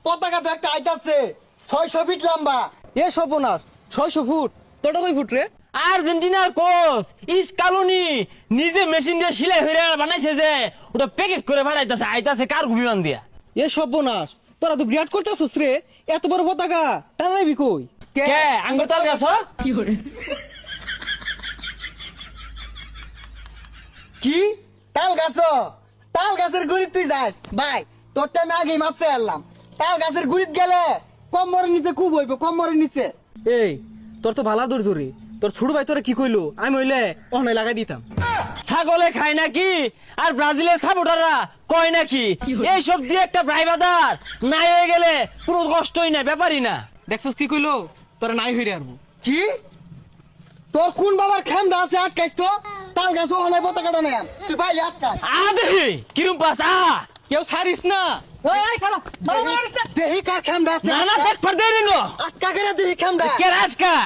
পতাকা তো একটা আইতাছে 600 ফিট লম্বা। এ সর্বনাশ 600 ফুট, তোটা কই ফুট রে? আর্জেন্টিনার কোচ ইসকালোনি নিজে মেশিন দিয়ে সেলাই হইরা বানাইছে যে ওটা প্যাকেট করে বানাইতাছে আইতাছে কার বিমান দিয়া। এ সর্বনাশ, তোরা তো বিরাট করতেছস রে, এত বড় পতাকা টানাইবি কই? কে আঙ্গুর তাল গাছ? কি তাল গাছ? তাল গাছের গুড়ি তুই যাস ভাই, তোরটা আমি আগেই মাপছে আনলাম। তাল গাছের গুড়িত গেলে কম্বরের নিচে খুব হইব, কম্বরের নিচে। এই তোর তো ভালা দূর জোরে, তোর ছোট ভাই তোরা কি কইলো? আমি হইলে অহনাই লাগাই দিতাম। ছাগলে খায় নাকি আর ব্রাজিলের সাপোর্টাররা কয় নাকি এইসব দিয়ে একটা ড্রাইভার নাই হয়ে গেলে পুরো কষ্টই না, ব্যাপারই না। দেখছস কি কইলো? তোরা নাই হইরে আরবো। কি তোর কোন বাবার খেমটা আছে আটকাইছ তো? তাল গাছ ওখানে পতাকাটা নেই, তুই ভাই আটকাস। দেখি কিরম পাস কেউ ছাড়িস না। এই খালা, দেহি কার খেমটা আছে? না না দেখ পার দেরি নো আটকা করে দেহি খেমটা। কে রাজকা